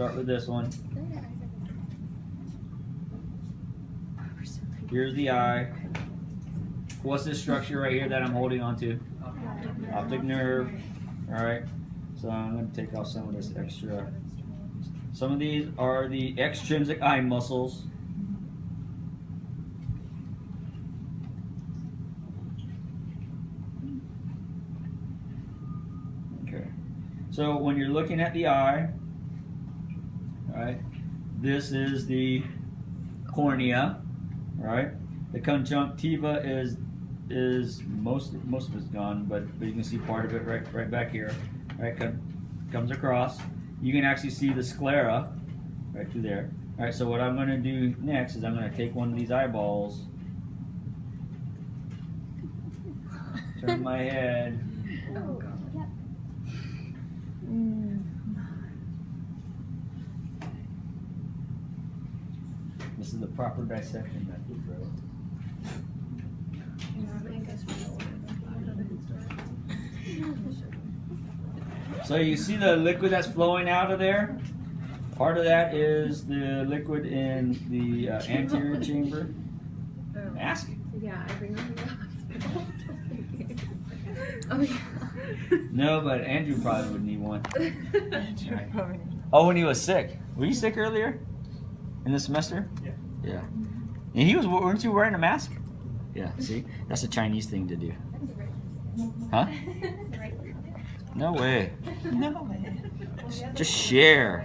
Start with this one. Here's the eye. What's this structure right here that I'm holding on to? Optic nerve. Alright. So I'm going to take off some of this extra. Some of these are the extrinsic eye muscles. Okay. So when you're looking at the eye, right, this is the cornea, right? The conjunctiva is most of it's gone, but you can see part of it right back here, right? Comes across. You can actually see the sclera right through there. All right. So what I'm going to do next is I'm going to take one of these eyeballs, turn my head. Oh God. This is the proper dissection method, bro. So you see the liquid that's flowing out of there? Part of that is the liquid in the anterior chamber. Ask it. Yeah, I remember the hospital. Oh yeah. No, but Andrew probably would need one. Right. Oh, when he was sick. Were you sick earlier in the semester? Yeah. Yeah. And he was. Weren't you wearing a mask? Yeah. See, that's a Chinese thing to do. Huh? No way. No way. Just share.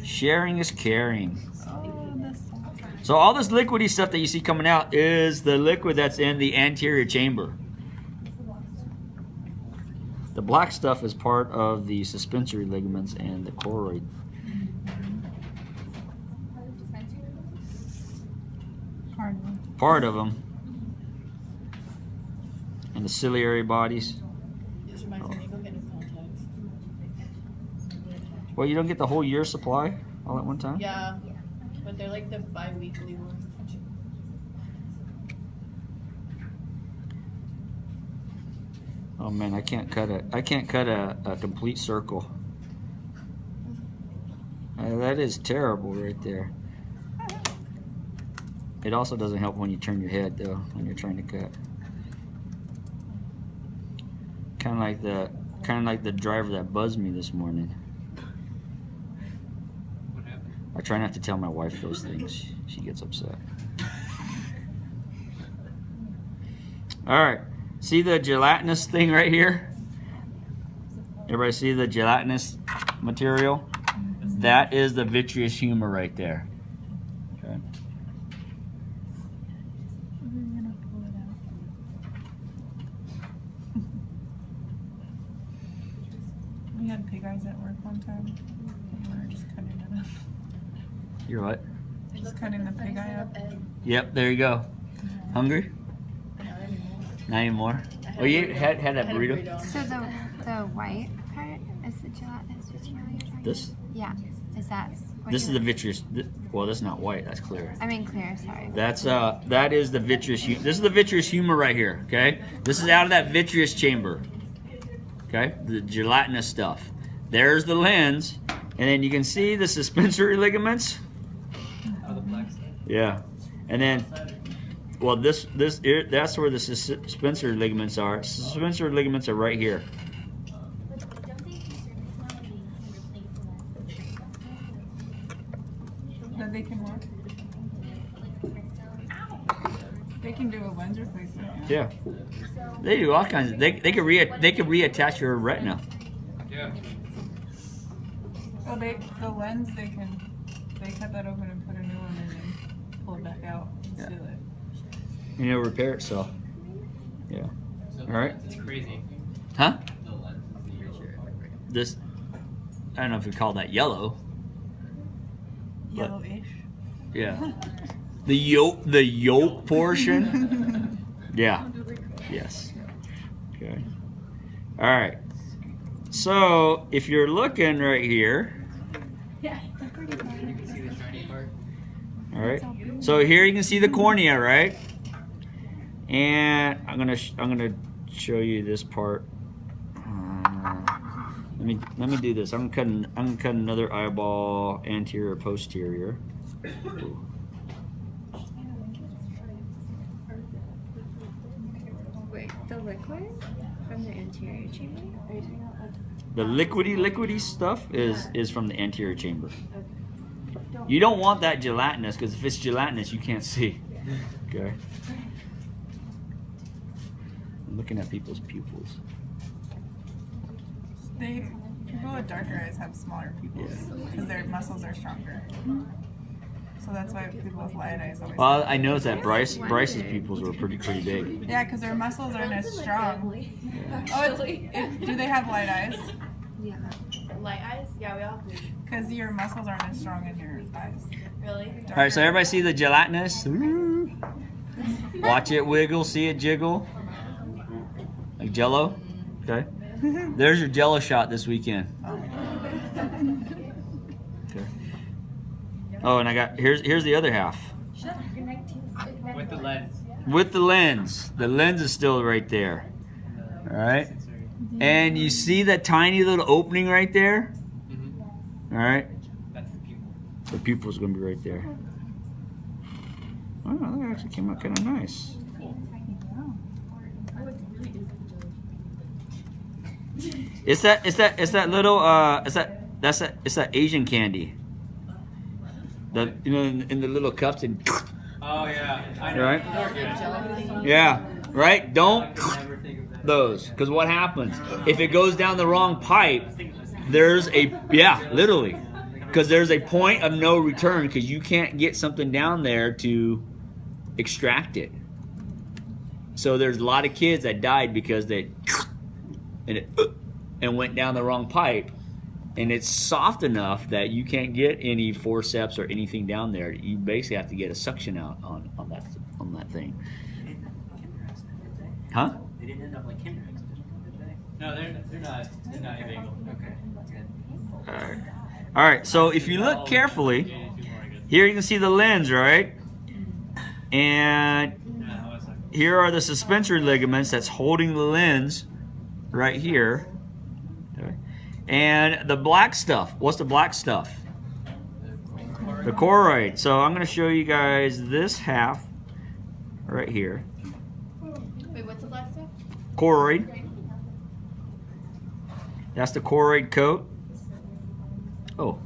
Sharing is caring. Oh, that's so So all this liquidy stuff that you see coming out is the liquid that's in the anterior chamber. The black stuff is part of the suspensory ligaments and the choroid. Hardly. Part of them. And the ciliary bodies. This reminds me, go get new contacts. Well, you don't get the whole year supply all at one time? Yeah, but they're like the bi-weekly ones. Oh man, I can't cut a complete circle. That is terrible right there. It also doesn't help when you turn your head though, when you're trying to cut. Kind of like the driver that buzzed me this morning. What happened? I try not to tell my wife those things. She gets upset. All right. See the gelatinous thing right here? Everybody see the gelatinous material? That is the vitreous humor right there. Okay. We're gonna pull it out. We had pig eyes at work one time. And we were just cutting it up. You're what? Just cutting the pig eye up. Yep, there you go. Hungry? Not anymore. Oh, you had that burrito? So the white part is the gelatinous material you're talking This? about? Yeah. Is that what This is you- the vitreous. Well, that's not white. That's clear. I mean clear, sorry. That is the vitreous. This is the vitreous humor right here. Okay. This is out of that vitreous chamber. Okay. The gelatinous stuff. There's the lens, and then you can see the suspensory ligaments. Oh, the black stuff. Yeah. And then, well, that's where the suspensory ligaments are. Suspensory ligaments are right here. That they can work. They can do a lens replacement. Yeah. They do all kinds of. They can reattach your retina. Yeah. Oh, the lens they cut that open and put a new one in and pull it back out and Yeah. seal it. And it'll repair itself. Yeah. So All right. It's crazy. Huh? The lens is the yellow part right here. This. I don't know if we call that yellow. But- Yellowish. Yeah. The yolk portion. Yeah. Yes. Okay. All right. So if you're looking right here, You can see the shiny part. all right. So here you can see the cornea, right? And I'm gonna show you this part. Let me do this. I'm gonna cut another eyeball, anterior, posterior. Wait, the liquid from the anterior chamber? Are you talking about The liquidy stuff is from the anterior chamber. You don't want that gelatinous, because if it's gelatinous, you can't see. Okay. I'm looking at people's pupils. People with darker eyes have smaller pupils because their muscles are stronger. So that's why people with light eyes always. Well, I noticed that Bryce's pupils were pretty big. Yeah, because their muscles aren't as strong. Do they have light eyes? Yeah. Light eyes? Yeah, we all have. Because your muscles aren't as strong in your eyes. Really? All right, so everybody see the gelatinous? Ooh. Watch it wiggle, see it jiggle, like Jello. Okay. There's your Jello shot this weekend. Okay. Oh, and I got here's the other half. With the lens. With the lens. The lens is still right there. All right. And you see that tiny little opening right there? All right. That's the pupil. The pupil's gonna be right there. Oh, that actually came out kind of nice. It's that little it's that Asian candy. The in the little cups and Oh yeah. I know. right? They're good. Yeah, right. Don't I could never think of that. those, because what happens if it goes down the wrong pipe? There's a literally, because there's a point of no return, because you can't get something down there to extract it. So there's a lot of kids that died because they and went down the wrong pipe, and it's soft enough that you can't get any forceps or anything down there. You basically have to get a suction out on that thing. Huh? They didn't end up like Kinder Eggs, did they? No, they're not illegal. Okay, that's good. All right. So if you look carefully, here you can see the lens, right? And here are the suspensory ligaments that's holding the lens right here. Okay. And the black stuff. What's the black stuff? The choroid. So I'm going to show you guys this half right here. Wait, what's the black stuff? Choroid. That's the choroid coat. Oh.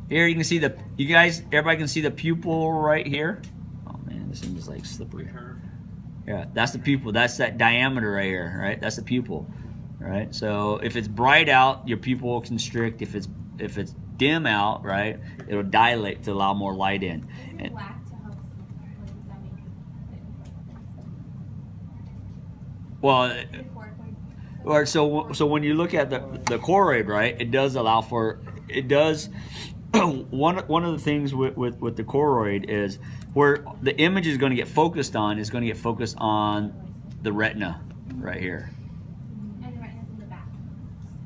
Here you can see everybody can see the pupil right here. Oh man, this thing is like slippery. Yeah, that's the pupil. That's that diameter right here, right? That's the pupil, right? So if it's bright out, your pupil will constrict. If it's dim out, right, it'll dilate to allow more light in. And, well, so when you look at the choroid, right, it does allow for one of the things with the choroid is where the image is going to get focused on the retina right here. And the retina's in the back.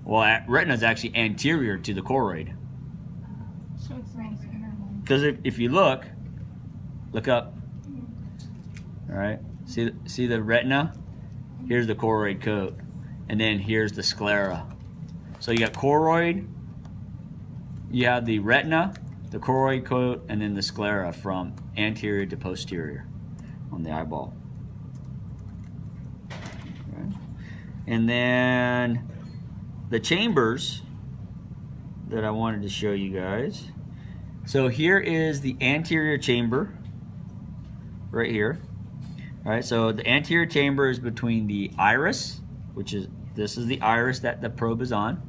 Well, retina is actually anterior to the choroid. So it's right here. Because if you look up, all right, see the retina? Here's the choroid coat, and then here's the sclera. So you got choroid, you have the retina, the choroid coat, and then the sclera from anterior to posterior on the eyeball. Okay. And then the chambers that I wanted to show you guys. So here is the anterior chamber right here. All right, so the anterior chamber is between the iris, this is the iris that the probe is on.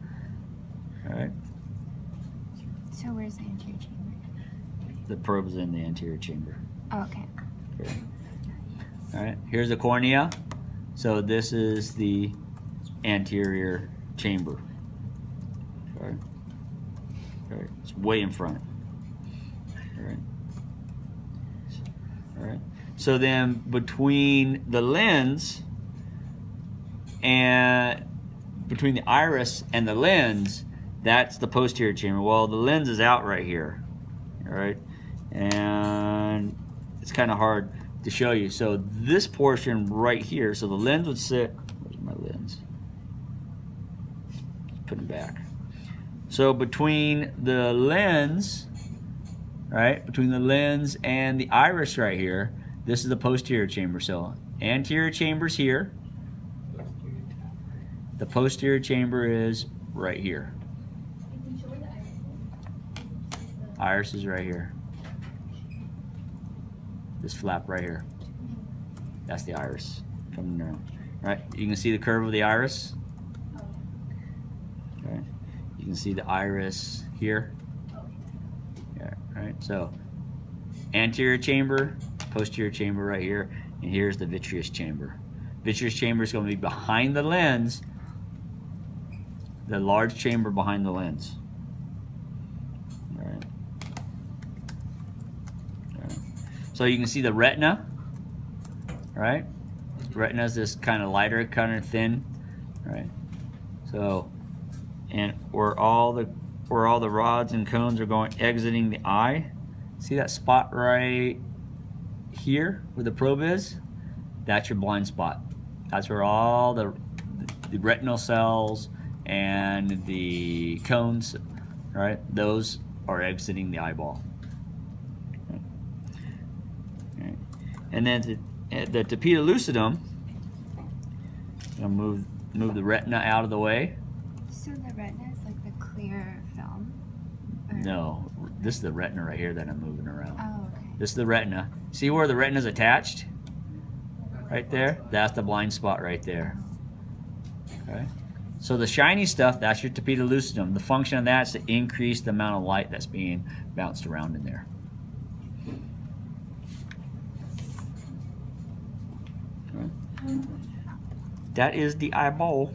All right. So where's the anterior chamber? The probe is in the anterior chamber. Oh, okay. Okay. All right, here's the cornea. So this is the anterior chamber. Okay. Okay. It's way in front. All right. All right. So then between the lens and between the iris and the lens, that's the posterior chamber. Well, the lens is out right here, all right? And it's kind of hard to show you. So this portion right here, so the lens would sit, where's my lens? put them back. So between the lens, right, between the lens and the iris right here, this is the posterior chamber. So anterior chamber's here. The posterior chamber is right here. Iris is right here. This flap right here. That's the iris coming around. Right? You can see the curve of the iris. Okay. You can see the iris here. Yeah, right? So anterior chamber, posterior chamber right here, and here's the vitreous chamber. Vitreous chamber is going to be behind the lens, the large chamber behind the lens. All right. All right. So you can see the retina, right? Retina is this kind of lighter, kind of thin, right? So, and where all the rods and cones are going, exiting the eye. See that spot right here where the probe is? That's your blind spot. That's where all the retinal cells and the cones, right? Those are exiting the eyeball. Okay. And then the tapeta lucidum, I'm gonna move the retina out of the way. So the retina is like the clear film? Or- No, this is the retina right here that I'm moving around. Oh, okay. This is the retina. See where the retina is attached? Right there? That's the blind spot right there. Okay. So the shiny stuff, that's your tapeta lucidum. The function of that is to increase the amount of light that's being bounced around in there. Okay. That is the eyeball.